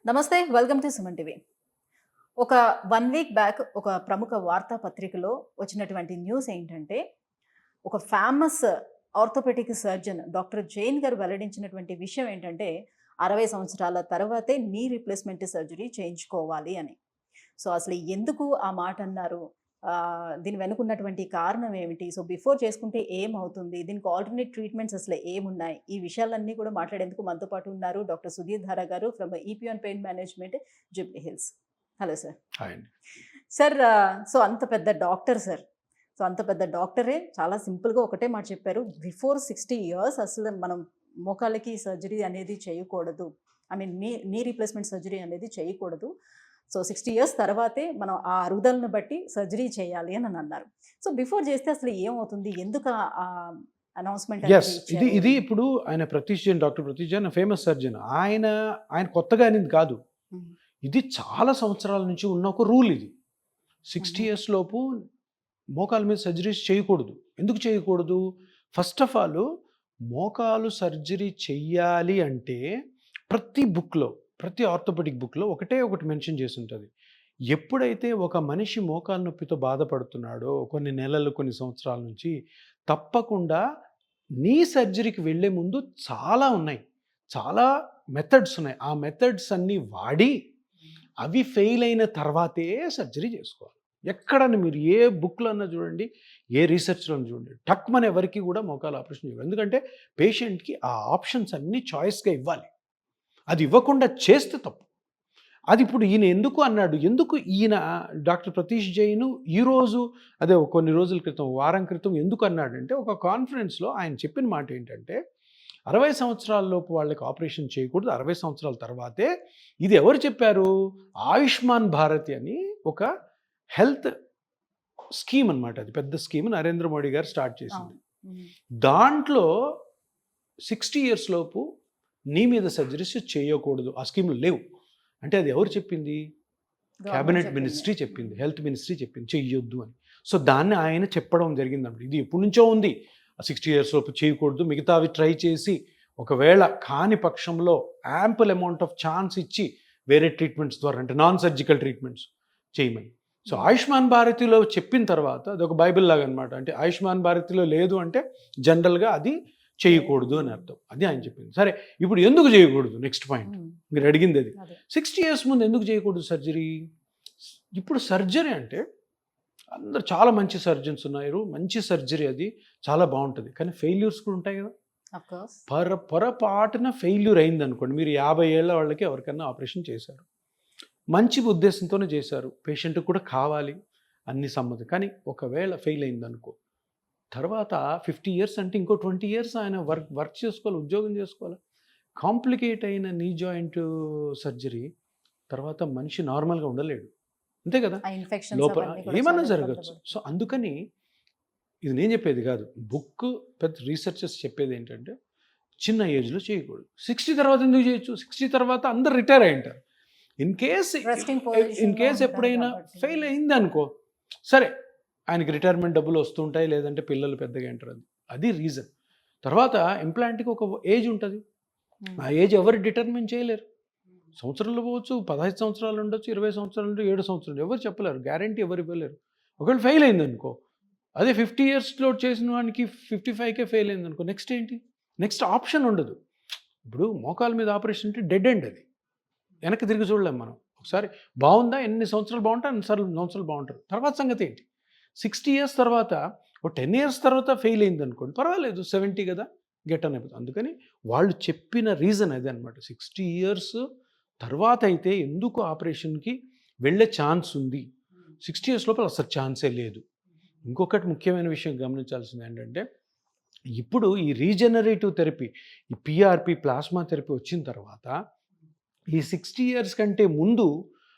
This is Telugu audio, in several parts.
నమస్తే. Welcome to Suman TV. ఒక 1 వీక్ బ్యాక్ ఒక ప్రముఖ వార్తా పత్రికలో వచ్చినటువంటి న్యూస్ ఏంటంటే, ఒక famous orthopaedic surgeon doctor Jain గారు వెల్లడించినటువంటి విషయం ఏంటంటే, 60 సంవత్సరాల తర్వాతే నీ రీప్లేస్‌మెంట్ సర్జరీ చేయించుకోవాలి అని. సో, అసలు ఎందుకు ఆ మాట అన్నారు? దీని వెనుకున్నటువంటి కారణం ఏమిటి? సో, బిఫోర్ చేసుకుంటే ఏమవుతుంది? దీనికి ఆల్టర్‌నేట్ ట్రీట్మెంట్స్ అసలు ఏమున్నాయి? ఈ విషయాలన్నీ కూడా మాట్లాడేందుకు మనతో పాటు ఉన్నారు doctor Sudheer Dhara garu from Epione pain management, Jubilee Hills. Hello sir. Hi అండి. సార్, సో అంత పెద్ద డాక్టర్ సార్. సో అంత పెద్ద డాక్టరే చాలా సింపుల్‌గా ఒకటే మాట చెప్పారు. బిఫోర్ 60 ఇయర్స్ అసలు మనం మోకాళ్ళకి సర్జరీ అనేది చేయకూడదు. I mean knee replacement surgery అనేది చేయకూడదు. సో 60 ఇయర్స్ తర్వాతే మనం ఆ అరుగుదలను బట్టి సర్జరీ చేయాలి అని అన్నారు. సో బిఫోర్ చేస్తే అసలు ఏమవుతుంది? ఎందుకు అనౌన్స్‌మెంట్ యెస్. అనేది ఇచ్చారు? ఇది ఇప్పుడు ఆయన doctor Prateesh Jain famous surgeon. ఆయన కొత్తగా అనేది కాదు. హ్మ్. ఇది చాలా సంవత్సరాల నుంచి ఉన్న ఒక రూల్ ఇది. 60 హుహు. ఇయర్స్ లోపు మోకాళ్ళ మీద సర్జరీస్ చేయకూడదు. ఎందుకు చేయకూడదు? ఫస్ట్ ఆఫ్ ఆల్ మోకాలు సర్జరీ చెయ్యాలి అంటే ప్రతి బుక్‌లో, ప్రతి ఆర్థోపెడిక్ బుక్‌లో ఒకటి మెన్షన్ చేసి ఉంటది. ఎప్పుడైతే ఒక మనిషి మోకాలు నొప్పితో బాధపడుతున్నాడో కొన్ని నెలలు, కొన్ని సంవత్సరాల నుంచి తప్పకుండా నీ సర్జరీకి వెళ్ళే ముందు చాలా ఉన్నాయి. చాలా మెథడ్స్ ఉన్నాయి. ఆ మెథడ్స్ అన్నీ వాడి అవి ఫెయిల్ అయిన తర్వాతే సర్జరీ చేసుకోవాలి. ఎక్కడన్నా మీరు ఏ బుక్‌లో అన్నా చూడండి, ఏ రీసెర్చ్‌లో చూడండి. టక్‌మని ఎవరికీ కూడా మోకాలు ఆపరేషన్ చేయరు. ఎందుకంటే పేషెంట్‌కి ఆ ఆప్షన్స్ అన్నీ చాయిస్‌గా ఇవ్వాలి. అది ఇవ్వకుండా చేస్తే తప్పు. అది ఇప్పుడు ఈయన ఎందుకు అన్నాడు? ఎందుకు ఈయన డాక్టర్ ప్రతీష్ జైన్ ఈరోజు అదే కొన్ని రోజుల క్రితం, వారం క్రితం ఎందుకు అన్నాడంటే ఒక కాన్ఫరెన్స్‌లో ఆయన చెప్పిన మాట ఏంటంటే 60 సంవత్సరాల లోపు వాళ్ళకి ఆపరేషన్ చేయకూడదు. 60 సంవత్సరాల తర్వాతే. ఇది ఎవరు చెప్పారు? ఆయుష్మాన్ భారతి అని ఒక హెల్త్ స్కీమ్ అన్నమాట. అది పెద్ద స్కీమ్ నరేంద్ర మోడీ గారు స్టార్ట్ చేసింది. హ్మ్. దాంట్లో 60 ఇయర్స్ లోపు నీ మీద సర్జరీస్ చేయకూడదు. ఆ స్కీమ్‌లో లేవు. అంటే అది ఎవరు చెప్పింది? గవర్నమెంట్ క్యాబినెట్ చెప్పింది. మినిస్ట్రీ చెప్పింది. హెల్త్ మినిస్ట్రీ చెప్పింది చెయ్యొద్దు అని. సో దాన్ని ఆయన చెప్పడం జరిగిందన్నమాట. ఇది ఎప్పటి నుంచో ఉంది. 60 ఇయర్స్ లోపు చేయకూడదు. మిగతావి ట్రై చేసి ఒకవేళ కాని పక్షంలో యాంపుల్ అమౌంట్ ఆఫ్ ఛాన్స్ ఇచ్చి వేరే ట్రీట్మెంట్స్ ద్వారా అంటే నాన్ సర్జికల్ ట్రీట్మెంట్స్ చేయమని. సో ఆయుష్మాన్ భారతిలో చెప్పిన తర్వాత అదొక బైబిల్ లాగా అనమాట. అంటే ఆయుష్మాన్ భారతిలో లేదు అంటే జనరల్గా అది చేయకూడదు అని అర్థం. అది ఆయన చెప్పింది. సరే, ఇప్పుడు ఎందుకు చేయకూడదు? నెక్స్ట్ పాయింట్ హ్మ్. మీరు అడిగింది అది. అదే. 60 ఇయర్స్ ముందు ఎందుకు చేయకూడదు సర్జరీ? ఇప్పుడు సర్జరీ అంటే అందరు చాలా మంచి సర్జన్స్ ఉన్నారు. మంచి సర్జరీ అది చాలా బాగుంటుంది. కానీ ఫెయిల్యూర్స్ కూడా ఉంటాయి కదా. Of course. పొరపాటున ఫెయిల్యూర్ అయింది అనుకోండి. మీరు 50 ఏళ్ల వాళ్ళకి ఎవరికైనా ఆపరేషన్ చేశారు. మంచి ఉద్దేశంతోనే చేశారు. పేషెంట్కి కూడా కావాలి అన్ని సమ్మతి. కానీ ఒకవేళ ఫెయిల్ అయిందనుకో, తర్వాత 50 ఇయర్స్ అంటే ఇంకో 20 ఇయర్స్ ఆయన వర్క్ చేసుకోవాలి, ఉద్యోగం చేసుకోవాలి. కాంప్లికేట్ అయిన నీ జాయింట్ సర్జరీ తర్వాత మనిషి నార్మల్గా ఉండలేడు. అంతే కదా. ఆ ఇన్ఫెక్షన్స్ లోపల అవన్నీ కూడా ఏమన్నా చాలా జరగచ్చు. ఇబ్బంది సో అందుకని ఇది నేను చెప్పేది కాదు. బుక్ పెద్ద రీసెర్చర్స్ చెప్పేది ఏంటంటే చిన్న ఏజ్లో చేయకూడదు. 60 తర్వాత ఎందుకు చేయొచ్చు? 60 తర్వాత అందరు రిటైర్ అయి ఉంటారు. ఇన్ Resting position లో కేస్ ఉంటారు ఎప్పుడైనా కాబట్టి. ఫెయిల్ అయింది అనుకో, సరే ఆయనకి రిటైర్మెంట్ డబ్బులు వస్తుంటాయి, లేదంటే పిల్లలు పెద్దగా ఉంటారు. అది రీజన్. తర్వాత ఇంప్లాంట్కి ఒక ఏజ్ ఉంటుంది. Hmm. ఆ ఏజ్ ఎవరు డిటర్మిన్ చేయలేరు. సంవత్సరాలు పోవచ్చు, 15 సంవత్సరాలు ఉండొచ్చు, 20 సంవత్సరాలు ఉండొచ్చు, 7 సంవత్సరాలు ఎవరు చెప్పలేరు. గ్యారంటీ ఎవరు ఇవ్వలేరు. ఒకవేళ ఫెయిల్ అయింది అనుకో, అదే 50 ఇయర్స్లో చేసిన వానికి 55కే ఫెయిల్ అయింది అనుకో, నెక్స్ట్ ఏంటి? నెక్స్ట్ ఆప్షన్ ఉండదు. ఇప్పుడు మోకాల మీద ఆపరేషన్ అంటే డెడ్ ఎండ్. అది వెనక్కి తిరిగి చూడలేం మనం. ఒకసారి బాగుందా, ఎన్ని సంవత్సరాలు బాగుంటాయి అన్ని సంవత్సరాలు బాగుంటారు. తర్వాత సంగతి ఏంటి? 60 ఇయర్స్ తర్వాత ఒక 10 ఇయర్స్ తర్వాత ఫెయిల్ అయింది అనుకోండి, పర్వాలేదు, 70 కదా, గెట్ అని అయిపోతుంది. అందుకని వాళ్ళు చెప్పిన రీజన్ అదే అనమాట. 60 ఇయర్స్ తర్వాత అయితే ఎందుకు ఆపరేషన్కి వెళ్ళే ఛాన్స్ ఉంది. 60 ఇయర్స్ లోపల అసలు ఛాన్సే లేదు. ఇంకొకటి ముఖ్యమైన విషయం గమనించాల్సింది ఏంటంటే, ఇప్పుడు ఈ రీజనరేటివ్ థెరపీ, ఈ పిఆర్పి ప్లాస్మా థెరపీ వచ్చిన తర్వాత ఈ 60 ఇయర్స్ కంటే ముందు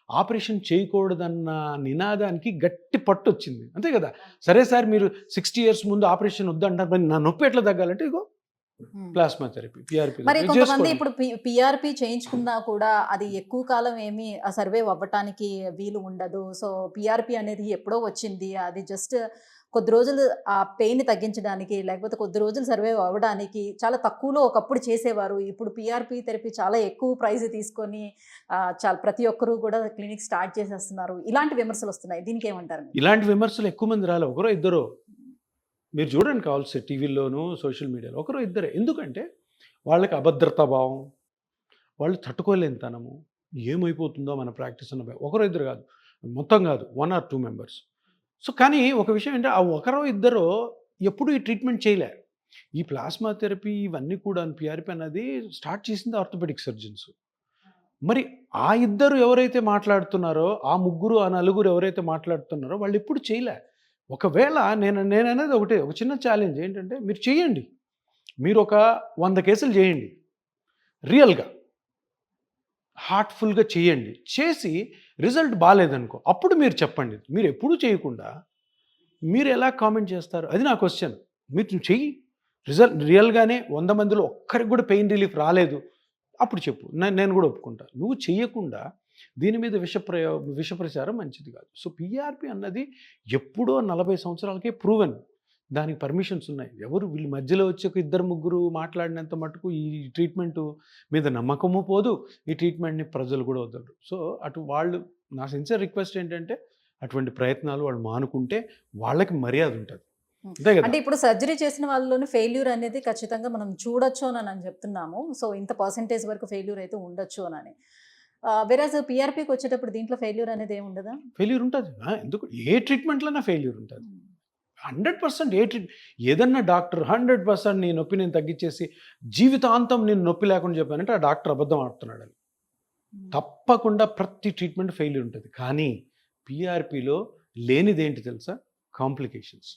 ఆపరేషన్ చేయకూడదన్న నినాదానికి గట్టి పట్టు వచ్చింది. అంతే కదా. సరే సార్, మీరు 60 ఇయర్స్ ముందు ఆపరేషన్ వద్దంటారు, మరి నా నొప్పి ఎట్లా తగ్గాలంటే ఇగో ప్లాస్మా థెరపీ, పిఆర్పి. మరి కొంతమంది ఇప్పుడు పిఆర్పి చేయించుకున్నా కూడా అది ఎక్కువ కాలం ఏమీ సర్వైవ్ అవ్వటానికి వీలు ఉండదు. సో పిఆర్పి అనేది ఎప్పుడో వచ్చింది. అది జస్ట్ కొద్ది రోజులు ఆ పెయిన్ తగ్గించడానికి, లేకపోతే కొద్ది రోజులు సర్వైవ్ అవ్వడానికి చాలా తక్కువలో ఒకప్పుడు చేసేవారు. ఇప్పుడు పీఆర్పీ థెరపీ చాలా ఎక్కువ ప్రైస్ తీసుకొని చాలా ప్రతి ఒక్కరు కూడా క్లినిక్ స్టార్ట్ చేసేస్తున్నారు. ఇలాంటి విమర్శలొస్తున్నాయి. దీనికేమంటారు మీరు? ఇలాంటి విమర్శలు ఎక్కువ మంది రాలే. ఒకరో ఇద్దరో. మీరు చూడండి కావాల్సి టీవీల్లోనూ, సోషల్ మీడియాలో ఒకరో ఇద్దరే. ఎందుకంటే వాళ్ళకి అభద్రతా భావం, వాళ్ళు తట్టుకోలేనితనము, ఏమైపోతుందో మన ప్రాక్టీస్ అన్న భయం. ఒకరో ఇద్దరు కాదు, మొత్తం కాదు, 1 or 2 మెంబర్స్. సో కానీ ఒక విషయం ఏంటంటే ఆ ఒకరో ఇద్దరో ఎప్పుడు ఈ ట్రీట్మెంట్ చేయలే. ఈ ప్లాస్మా థెరపీ ఇవన్నీ కూడా పీఆర్పీ అన్నది స్టార్ట్ చేసింది ఆర్థోపెడిక్ సర్జన్స్. మరి ఆ ఇద్దరు ఎవరైతే మాట్లాడుతున్నారో, ఆ ముగ్గురు, ఆ నలుగురు ఎవరైతే మాట్లాడుతున్నారో వాళ్ళు ఎప్పుడు చేయలే. ఒకవేళ నేననేది ఒకటే, ఒక చిన్న ఛాలెంజ్ ఏంటంటే మీరు చేయండి. మీరు ఒక 100 కేసులు చేయండి. రియల్‌గా, హార్ట్‌ఫుల్‌గా చేయండి. చేసి రిజల్ట్ బాలేదనుకో, అప్పుడు మీరు చెప్పండి. మీరు ఎప్పుడూ చేయకుండా మీరు ఎలా కామెంట్ చేస్తారు? అది నా క్వెషన్. మీరు చెయ్యి. రియల్‌గానే 100 మందిలో ఒక్కరికి కూడా పెయిన్ రిలీఫ్ రాలేదు. అప్పుడు చెప్పు. నేను కూడా ఒప్పుకుంటా. నువ్వు చెయ్యకుండా దీని మీద విష ప్రచారం మంచిది కాదు. సో పీఆర్పీ అన్నది ఎప్పుడో 40 సంవత్సరాలకే ప్రూవెన్. దానికి పర్మిషన్స్ ఉన్నాయి. ఎవరు వీళ్ళ మధ్యలో వచ్చి ఒక ఇద్దరు ముగ్గురు మాట్లాడినంత మటుకు ఈ ట్రీట్మెంట్ మీద నమ్మకము పోదు. ఈ ట్రీట్మెంట్‌ని ప్రజలు కూడా వదలరు. సో అటు వాళ్ళు, నా సిన్సియర్ రిక్వెస్ట్ ఏంటంటే అటువంటి ప్రయత్నాలు వాళ్ళు మానుకుంటే వాళ్ళకి మర్యాద ఉంటది. అంతే కదా! అంటే ఇప్పుడు సర్జరీ చేసిన వాళ్ళలోనే ఫెయిల్యూర్ అనేది ఖచ్చితంగా మనం చూడొచ్చు అని చెప్తున్నాము. సో ఇంత పర్సెంటేజ్ వరకు ఫెయిల్యూర్ అయితే ఉండొచ్చు అని. వేరాజ్ పీఆర్పీకి వచ్చేటప్పుడు దీంట్లో ఫెయిల్యూర్ అనేది ఏమి ఉండదా? ఫెయిల్యూర్ ఉంటది. ఎందుకు ఏ ట్రీట్మెంట్‌లోనా ఫెయిల్యూర్ ఉంటది. 100% ఏదన్నా డాక్టర్ 100% నీ నొప్పి నేను తగ్గించేసి జీవితాంతం నేను నొప్పి లేకుండా చెప్పానంటే ఆ డాక్టర్ అబద్ధం ఆడుతున్నాడని. తప్పకుండా ప్రతి ట్రీట్మెంట్ ఫెయిల్యూర్ ఉంటుంది. కానీ పీఆర్పీలో లేనిదేంటి తెలుసా? కాంప్లికేషన్స్.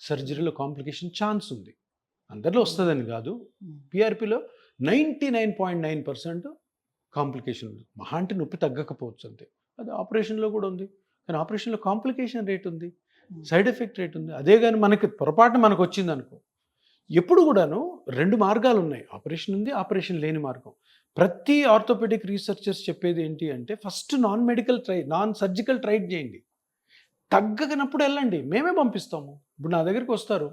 సర్జరీలో కాంప్లికేషన్ ఛాన్స్ ఉంది. అందరిలో వస్తుందని కాదు. పీఆర్పీలో 99.9% కాంప్లికేషన్ ఉంది. మహా అంటే నొప్పి తగ్గకపోవచ్చు అంతే. అది ఆపరేషన్లో కూడా ఉంది. కానీ ఆపరేషన్లో కాంప్లికేషన్ రేట్ ఉంది, సైడ్ ఎఫెక్ట్ రేట్ ఉంది. అదే కానీ మనకి పొరపాటున మనకు వచ్చింది అనుకో, ఎప్పుడు కూడాను 2 మార్గాలు ఉన్నాయి. ఆపరేషన్ ఉంది, ఆపరేషన్ లేని మార్గం. ప్రతి ఆర్థోపెడిక్ రీసెర్చర్స్ చెప్పేది ఏంటి అంటే ఫస్ట్ నాన్ సర్జికల్ ట్రై చేయండి. తగ్గనప్పుడు వెళ్ళండి, మేమే పంపిస్తాము. ఇప్పుడు నా దగ్గరికి వస్తారు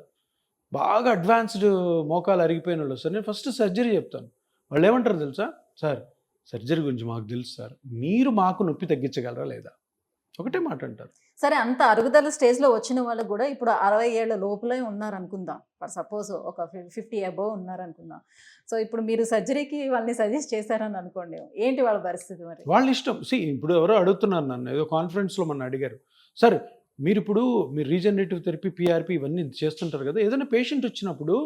బాగా అడ్వాన్స్డ్ మోకాలు అరిగిపోయిన వాళ్ళు వస్తారు. నేను ఫస్ట్ సర్జరీ చెప్తాను. వాళ్ళు ఏమంటారు తెలుసా? సార్ సర్జరీ గురించి మాకు తెలుసు సార్, మీరు మాకు నొప్పి తగ్గించగలరా లేదా? ఒకటే మాట అంటారు. సరే, అంత అరుగుదల స్టేజ్లో వచ్చిన వాళ్ళు కూడా ఇప్పుడు 60 ఏళ్ల లోపలే ఉన్నారనుకుందాం. ఫర్ సపోజ్ ఒక 50 అబోవ్ ఉన్నారనుకుందాం. సో ఇప్పుడు మీరు సర్జరీకి వాళ్ళని సజెస్ట్ చేశారని అనుకోండి, ఏంటి వాళ్ళ పరిస్థితి మరి? వాళ్ళ ఇష్టం. ఇప్పుడు ఎవరో అడుగుతున్నారు నన్ను, ఏదో కాన్ఫరెన్స్లో మొన్న అడిగారు, సార్ మీరు రీజనరేటివ్ థెరపీ, పీఆర్పీ ఇవన్నీ చేస్తుంటారు కదా, ఏదైనా పేషెంట్ వచ్చినప్పుడు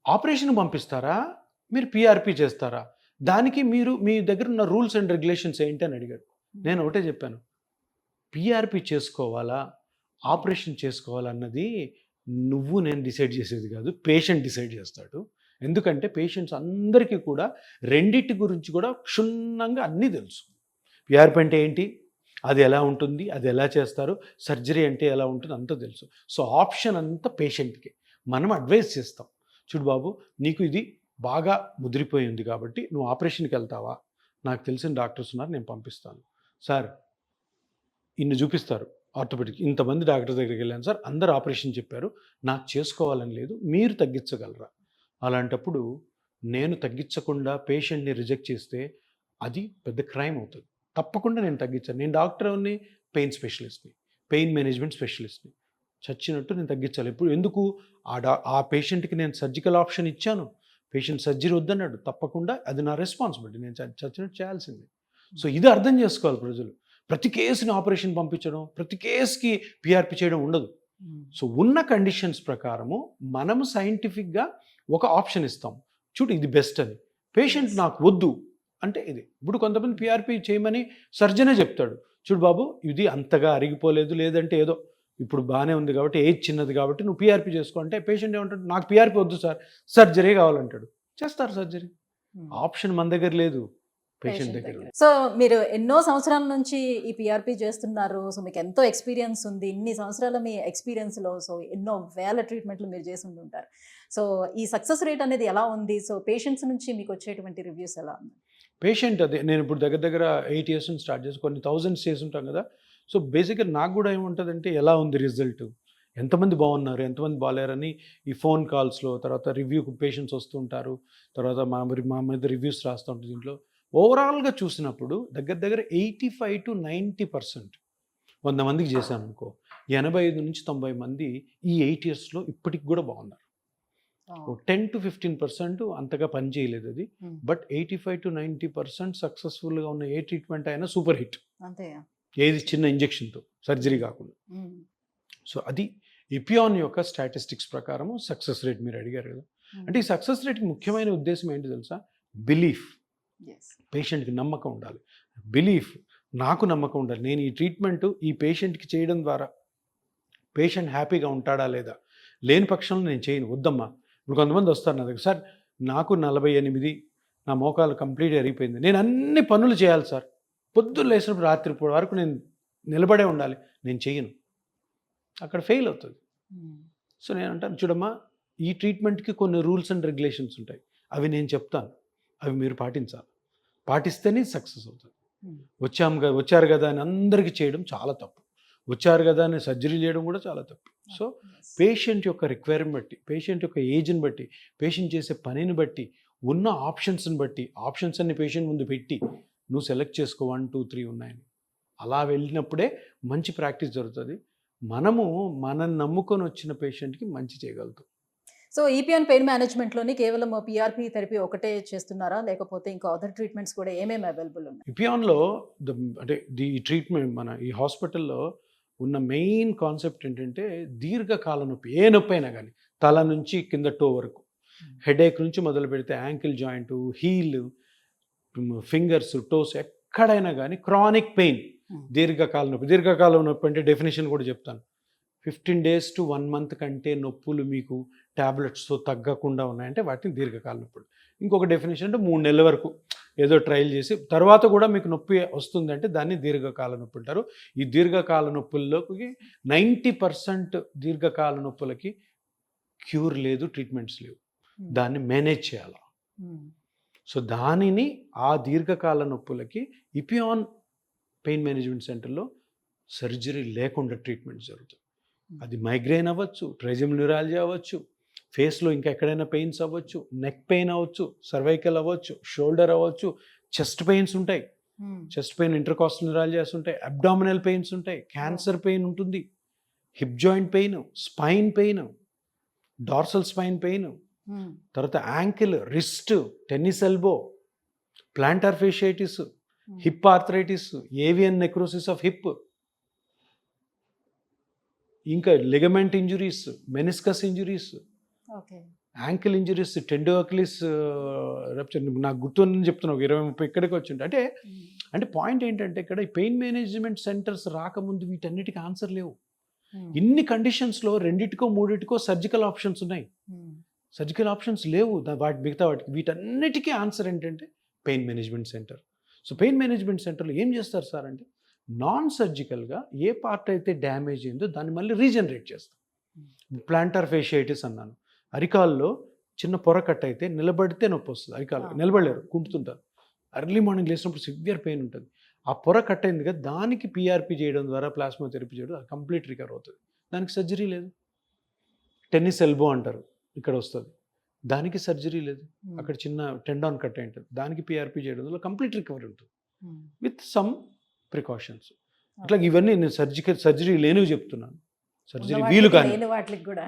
ఆపరేషన్ పంపిస్తారా, మీరు పీఆర్పీ చేస్తారా, దానికి మీ దగ్గర ఉన్న రూల్స్ అండ్ రెగ్యులేషన్స్ ఏంటి అని అడిగాడు. నేను ఒకటే చెప్పాను, పీఆర్పీ చేసుకోవాలా, ఆపరేషన్ చేసుకోవాలా అన్నది నేను డిసైడ్ చేసేది కాదు, పేషెంట్ డిసైడ్ చేస్తాడు. ఎందుకంటే పేషెంట్స్ అందరికీ కూడా రెండింటి గురించి కూడా క్షుణ్ణంగా అన్నీ తెలుసు. పీఆర్పీ అంటే ఏంటి, అది ఎలా ఉంటుంది, అది ఎలా చేస్తారు, సర్జరీ అంటే ఎలా ఉంటుంది, అంతా తెలుసు. సో ఆప్షన్ అంతా పేషెంట్కి. మనం అడ్వైస్ చేస్తాం, చూడు బాబు నీకు ఇది బాగా ముదిరిపోయింది కాబట్టి నువ్వు ఆపరేషన్కి వెళ్తావా, నాకు తెలిసిన డాక్టర్స్ ఉన్నారు, నేను పంపిస్తాను. సార్ ఇన్ని చూపిస్తారు ఆర్థోపెడిక్, ఇంతమంది డాక్టర్ దగ్గరికి వెళ్ళాను సార్, అందరు ఆపరేషన్ చెప్పారు, నాకు చేసుకోవాలని లేదు, మీరు తగ్గించగలరా? అలాంటప్పుడు నేను తగ్గించకుండా పేషెంట్ని రిజెక్ట్ చేస్తే అది పెద్ద క్రైమ్ అవుతుంది. తప్పకుండా నేను తగ్గించాను. నేను డాక్టర్ని, పెయిన్ స్పెషలిస్ట్ని, పెయిన్ మేనేజ్మెంట్ స్పెషలిస్ట్ని. చచ్చినట్టు నేను తగ్గించాలి. ఎందుకు ఆ పేషెంట్కి నేను సర్జికల్ ఆప్షన్ ఇచ్చాను, పేషెంట్ సర్జరీ వద్దన్నాడు, తప్పకుండా అది నా రెస్పాన్సిబిలిటీ, నేను చచ్చినట్టు చేయాల్సిందే. సో ఇది అర్థం చేసుకోవాలి ప్రజలు. ప్రతి కేసుని ఆపరేషన్ పంపించడం, ప్రతి కేసుకి పీఆర్పీ చేయడం ఉండదు. సో ఉన్న కండిషన్స్ ప్రకారము మనము సైంటిఫిక్గా ఒక ఆప్షన్ ఇస్తాం, చూడు ఇది బెస్ట్ అని. పేషెంట్ నాకు వద్దు అంటే ఇది. ఇప్పుడు కొంతమంది పీఆర్పీ చేయమని సర్జనే చెప్తాడు, చూడు బాబు ఇది అంతగా అరిగిపోలేదు, లేదంటే ఏదో ఇప్పుడు బాగానే ఉంది కాబట్టి, ఏజ్ చిన్నది కాబట్టి నువ్వు పీఆర్పీ చేసుకో అంటే పేషెంట్ ఏమంటాడు, నాకు పీఆర్పీ వద్దు సార్, సర్జరీ కావాలంటాడు. చేస్తారు సర్జరీ. ఆప్షన్ మన దగ్గర లేదు, పేషెంట్ దగ్గర. సో మీరు ఎన్నో సంవత్సరాల నుంచి ఈ పీఆర్పీ చేస్తున్నారు. సో మీకు ఎంతో ఎక్స్పీరియన్స్ ఉంది. ఇన్ని సంవత్సరాల మీ ఎక్స్పీరియన్స్లో సో ఎన్నో వేల ట్రీట్మెంట్లు మీరు చేసి ఉంటారు. సో ఈ సక్సెస్ రేట్ అనేది ఎలా ఉంది? సో పేషెంట్స్ నుంచి మీకు వచ్చేటువంటి రివ్యూస్ ఎలా ఉంది? పేషెంట్ అదే, నేను ఇప్పుడు దగ్గర 8 years నుంచి స్టార్ట్ చేసి కొన్ని థౌజండ్స్ చేసి ఉంటాం కదా. సో బేసిక్గా నాకు కూడా ఏముంటుందంటే ఎలా ఉంది రిజల్ట్, ఎంతమంది బాగున్నారు ఎంతమంది బాగాలేరని ఈ ఫోన్ కాల్స్లో, తర్వాత రివ్యూకి పేషెంట్స్ వస్తూ ఉంటారు, తర్వాత మా మీద రివ్యూస్ రాస్తూ ఉంటుంది. దీంట్లో ఓవరాల్గా చూసినప్పుడు దగ్గర 85 to 90%, 100 మందికి చేశాను అనుకో, 85 నుంచి 90 మంది ఈ 8 yearsలో ఇప్పటికి కూడా బాగున్నారు. 10 to 15% అంతగా పని చేయలేదు అది, బట్ 85 to 90% సక్సెస్ఫుల్గా ఉన్న ఏ ట్రీట్మెంట్ అయినా సూపర్ హిట్. అంతే. ఏది చిన్న ఇంజెక్షన్తో, సర్జరీ కాకుండా. సో అది ఇపియాన్ యొక్క స్టాటిస్టిక్స్ ప్రకారం సక్సెస్ రేట్ మీరు అడిగారు కదా. అంటే ఈ సక్సెస్ రేట్కి ముఖ్యమైన ఉద్దేశం ఏంటి తెలుసా? బిలీఫ్. పేషెంట్కి నమ్మకం ఉండాలి, బిలీఫ్, నాకు నమ్మకం ఉండాలి. నేను ఈ ట్రీట్మెంట్ ఈ పేషెంట్కి చేయడం ద్వారా పేషెంట్ హ్యాపీగా ఉంటాడా లేదా, లేని పక్షంలో నేను చేయను, వద్దమ్మా. ఇప్పుడు కొంతమంది వస్తారు నా దగ్గర, సార్ నాకు 48, నా మోకాలు కంప్లీట్ అరిగిపోయింది, నేను అన్ని పనులు చేయాలి సార్, పొద్దున్న లేచినప్పుడు రాత్రి వరకు నేను నిలబడే ఉండాలి, నేను చేయను. అక్కడ ఫెయిల్ అవుతుంది. సో నేను అంటాను, చూడమ్మా, ఈ ట్రీట్మెంట్కి కొన్ని రూల్స్ అండ్ రెగ్యులేషన్స్ ఉంటాయి, అవి నేను చెప్తాను, అవి మీరు పాటించాలి, పాటిస్తేనే సక్సెస్ అవుతుంది. వచ్చారు కదా అని అందరికీ చేయడం చాలా తప్పు, వచ్చారు కదా అని సర్జరీ చేయడం కూడా చాలా తప్పు. సో పేషెంట్ యొక్క రిక్వైర్మెంట్ బట్టి, పేషెంట్ యొక్క ఏజ్ని బట్టి, పేషెంట్ చేసే పనిని బట్టి, ఉన్న ఆప్షన్స్ని బట్టి, ఆప్షన్స్ అన్ని పేషెంట్ ముందు పెట్టి నువ్వు సెలెక్ట్ చేసుకో, 1, 2, 3 ఉన్నాయని. అలా వెళ్ళినప్పుడే మంచి ప్రాక్టీస్ జరుగుతుంది. మనము మనల్ని నమ్ముకొని వచ్చిన పేషెంట్కి మంచి చేయగలుగుతాం. సో ఈపియాన్ పెయిన్ మేనేజ్మెంట్లోని కేవలం పిఆర్పి థెరపీ ఒకటే చేస్తున్నారా, లేకపోతే ఇంకా అదర్ ట్రీట్మెంట్స్ కూడా ఏమేమి అవైలబుల్ ఉన్నాయి? ఇపియాన్లో అంటే ఈ ట్రీట్మెంట్ మన ఈ హాస్పిటల్లో ఉన్న మెయిన్ కాన్సెప్ట్ ఏంటంటే దీర్ఘకాల నొప్పి, ఏ నొప్పి అయినా కానీ, తల నుంచి కింద టో వరకు, హెడేక్ నుంచి మొదలు పెడితే ankle joint, heel, fingers, toes, ఎక్కడైనా కానీ క్రానిక్ పెయిన్, దీర్ఘకాల నొప్పి. దీర్ఘకాల నొప్పి అంటే డెఫినేషన్ కూడా చెప్తాను. 15 days to 1 month కంటే నొప్పులు మీకు ట్యాబ్లెట్స్తో తగ్గకుండా ఉన్నాయంటే వాటిని దీర్ఘకాల నొప్పులు. ఇంకొక డెఫినేషన్ అంటే 3 నెలల వరకు ఏదో ట్రయల్ చేసి తర్వాత కూడా మీకు నొప్పి వస్తుందంటే దాన్ని దీర్ఘకాల నొప్పి అంటారు. ఈ దీర్ఘకాల నొప్పుల్లోకి 90% దీర్ఘకాల నొప్పులకి క్యూర్ లేదు, ట్రీట్మెంట్స్ లేవు, దాన్ని మేనేజ్ చేయాలి. సో దానిని ఆ దీర్ఘకాల నొప్పులకి ఇపియాన్ పెయిన్ మేనేజ్మెంట్ సెంటర్లో సర్జరీ లేకుండా ట్రీట్మెంట్ జరుగుతుంది. అది మైగ్రేన్ అవ్వచ్చు, ట్రైజెమినరాలజీ అవ్వచ్చు, ఫేస్లో ఇంకా ఎక్కడైనా పెయిన్స్ అవ్వచ్చు, నెక్ పెయిన్ అవ్వచ్చు, సర్వైకల్ అవ్వచ్చు, షోల్డర్ అవ్వచ్చు, చెస్ట్ పెయిన్స్ ఉంటాయి, చెస్ట్ పెయిన్ ఇంటర్కాస్టల్ న్యూరాలజీస్ ఉంటాయి, అబ్డామినల్ పెయిన్స్ ఉంటాయి, క్యాన్సర్ పెయిన్ ఉంటుంది, hip joint pain, spine pain, dorsal spine pain, తర్వాత ankle, wrist, tennis elbow, plantar fasciitis, hip arthritis, avian necrosis of hip, ఇంకా ligament injuries, meniscus injuries, ankle injuries, tendo Achilles rupture, నాకు గుర్తుందని చెప్తున్నా, 20-30 ఇక్కడికి వచ్చింది. అంటే పాయింట్ ఏంటంటే ఇక్కడ ఈ పెయిన్ మేనేజ్మెంట్ సెంటర్స్ రాకముందు వీటన్నిటికీ ఆన్సర్ లేవు. ఇన్ని కండిషన్స్లో 2-3 సర్జికల్ ఆప్షన్స్ ఉన్నాయి, సర్జికల్ ఆప్షన్స్ లేవు వాటి మిగతా వాటికి. వీటన్నిటికీ ఆన్సర్ ఏంటంటే pain management centre. So pain management సెంటర్లో ఏం చేస్తారు సార్ అంటే, నాన్ సర్జికల్గా ఏ పార్ట్ అయితే డ్యామేజ్ అయిందో దాన్ని మళ్ళీ రీజనరేట్ చేస్తాం. ప్లాంటార్ ఫేషియైటిస్ అన్నాను, అరికాల్లో చిన్న పొర కట్ అయితే నిలబడితే నొప్పి వస్తుంది, అరికాలు నిలబడలేరు, కుంటుతుంటారు, ఎర్లీ మార్నింగ్ లేచినప్పుడు సివియర్ పెయిన్ ఉంటుంది. ఆ పొర కట్ అయింది కదా, దానికి పిఆర్పి చేయడం ద్వారా, ప్లాస్మా థెరపీ చేయడం, అది కంప్లీట్ రికవర్ అవుతుంది, దానికి సర్జరీ లేదు. టెన్నిస్ ఎల్బో అంటారు, ఇక్కడ వస్తుంది, దానికి సర్జరీ లేదు, అక్కడ చిన్న టెండాన్ కట్ అయి ఉంటుంది, దానికి పిఆర్పి చేయడం వల్ల కంప్లీట్ రికవరీ ఉంటుంది విత్ సమ్ ప్రికాషన్స్. ఇట్లా ఇవన్నీ నేను సర్జరీ లేనివి చెప్తున్నాను, సర్జరీ వీలు కానీ వాటికి కూడా.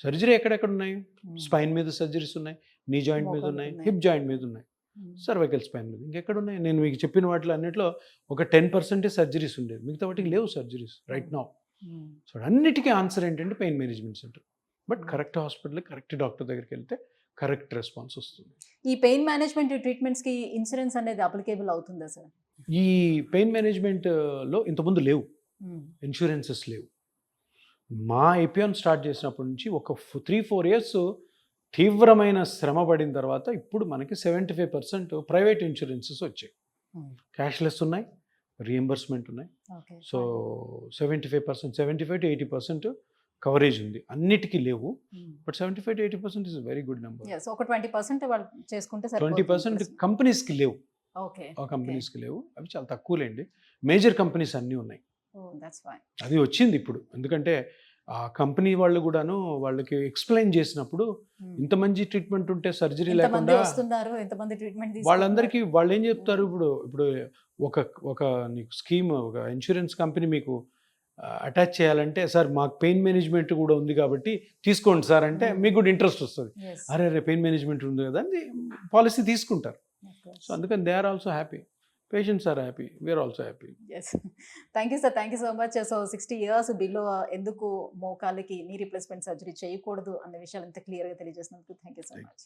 సర్జరీ ఎక్కడెక్కడ ఉన్నాయి? స్పైన్ మీద సర్జరీస్ ఉన్నాయి, నీ జాయింట్ మీద ఉన్నాయి, హిప్ జాయింట్ మీద ఉన్నాయి, సర్వైకల్ స్పైన్ మీద ఇంకెక్కడ ఉన్నాయి? నేను మీకు చెప్పిన వాటిలో అన్నింటిలో ఒక 10% సర్జరీస్ ఉండేది, మిగతా వాటికి లేవు సర్జరీస్ రైట్ నౌ. సో అన్నిటికీ ఆన్సర్ ఏంటంటే pain management centre. But correct hospital, correct doctor దగ్గరికి వెళ్తే కరెక్ట్ రెస్పాన్స్ వస్తుంది. ఈ పెయిన్ మేనేజ్మెంట్ ట్రీట్మెంట్స్కి ఇన్సూరెన్స్ అనేది అప్లికేబుల్ అవుతుందా సార్? ఈ పెయిన్ మేనేజ్మెంట్లో ఇంతకుముందు లేవు, ఇన్సూరెన్సెస్ లేవు. మా ఎపియాన్ స్టార్ట్ చేసినప్పటి నుంచి ఒక 3-4 years తీవ్రమైన శ్రమ పడిన తర్వాత ఇప్పుడు మనకి 75% ప్రైవేట్ ఇన్సూరెన్సెస్ వచ్చాయి, క్యాష్లెస్ ఉన్నాయి, రియంబర్స్మెంట్ ఉన్నాయి. సో 75% 75 to 80% కవరేజ్ ఉంది, అన్నిటికీ లేవు. But 75 to 80% is very good number. ఒక 20% వాళ్ళు చేసుకుంటే 20% కంపెనీస్కి లేవు, ఆ కంపెనీస్కి లేవు, అవి చాలా తక్కువలేండి. మేజర్ కంపెనీస్ అన్నీ ఉన్నాయి, ఓహ్! That's fine. అది వచ్చింది ఇప్పుడు. ఎందుకంటే ఆ కంపెనీ వాళ్ళు గూడాను వాళ్ళకి ఎక్స్‌ప్లెయిన్ చేసినప్పుడు హ్మ్. ఇంత మంచి ట్రీట్మెంట్ ఉంటే సర్జరీ ఎంతమంది లేకుండా వస్తున్నారు, ఎంతమంది ట్రీట్మెంట్ వాళ్ళందరికీ తీసుకుంటున్నారు. వాళ్ళేం జెప్తారు హ్మ్. ఇప్పుడు ఒక ఒక నీకు స్కీమ్ ఒక ఇన్స్యూరెన్స్ కంపెనీ మీకు అటాచ్ చేయాలంటే, "సార్ మాకు పెయిన్ మేనేజ్మెంట్ గూడా ఉంది గాబట్టి తీసుకోండి సార్" అంటే హ్మ్. మీకు గూడా ఇంట్రెస్ట్ ఒస్తది. యెస్. అరెరే! పెయిన్ మేనేజ్మెంట్ ఉంది గదా! అని పాలిసీ తీసుకుంటారు. Of course. సో, అందుకని they are also happy. Patients are happy. We are also happy. Yes. Thank you sir. Thank you so much. So 60 years below ఎందుకు మోకాలికి నీ రీప్లేస్‌మెంట్ సర్జరీ చేయకూడదు అన్న విషయాలు ఇంత క్లియర్‌గా తెలియజేసినందుకు thank you so thank much.